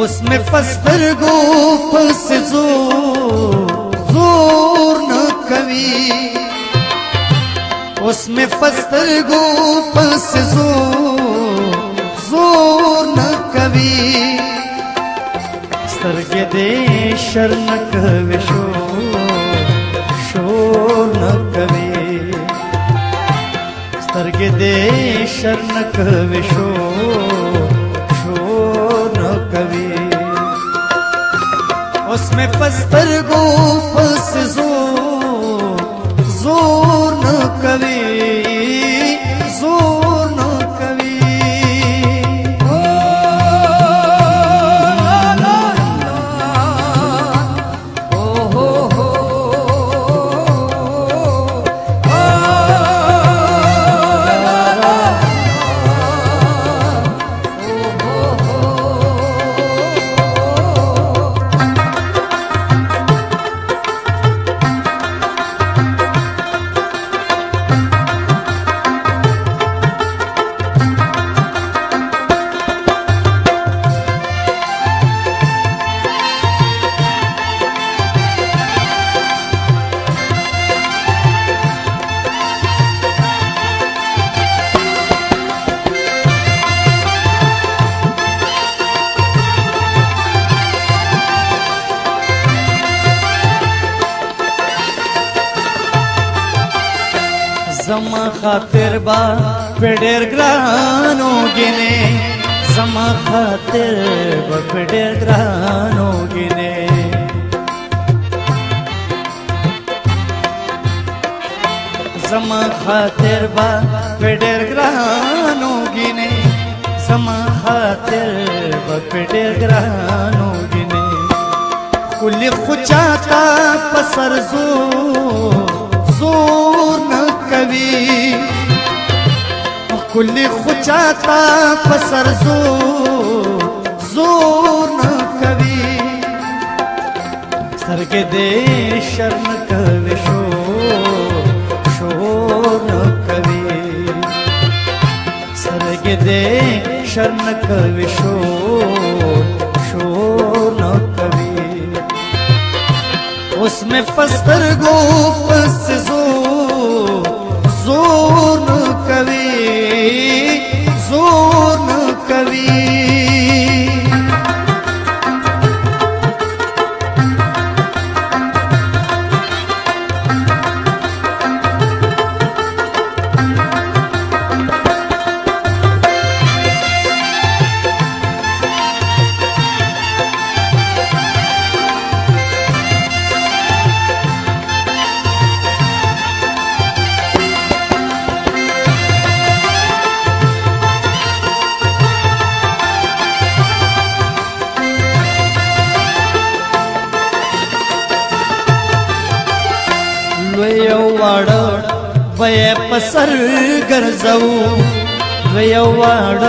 उसमें पस्तरगो पस जोर न कवि, उसमें पस्तरगो पस जोर न कवि, सर्गे दे शरण कवि शोर न कवि, सर्गे दे शरण कवि शोर न कवि, उसमें पस्तरगो पस जोर न कवि, जोर न कवि। जमा खातिर बा पेडेर ग्रानो गिने, जमा खातिर बा पेडेर ग्रानो गिने, जमा खातिर बा पेडेर ग्रानो गिने, जमा खातिर बा पेडेर ग्रानो गिने, कुली खुचाता पसर जोर न कवि, कुली खुचाता पसर जोर न कवि, सर्गे दे शरण कवि शोर न कवि, सर्गे दे शरण कवि शोर न कवि, उसमें पस्तरगो पस जोर न कवि, जोर न कवि। वाड भये पसर गरजऊ, वाड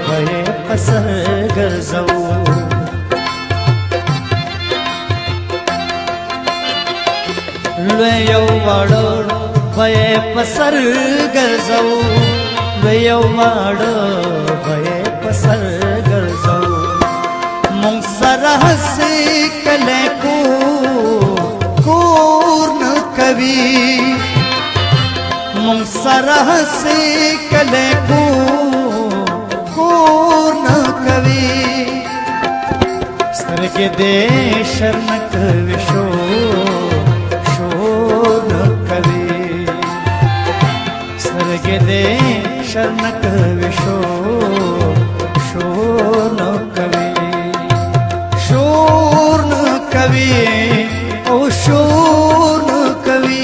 भये पसर गरजऊ, वाड भये पसर गरजऊ, वाड भये पसर गरजऊ, मुंगसरह से कले को कोर न कवि, मुंगसरह से कले को कोर न कवि, सर्गे दे शरण कवि शोर न कवि, सर्गे दे शरण कवि शोर न कवि, शोर न कवि, ओ शोर न कवि।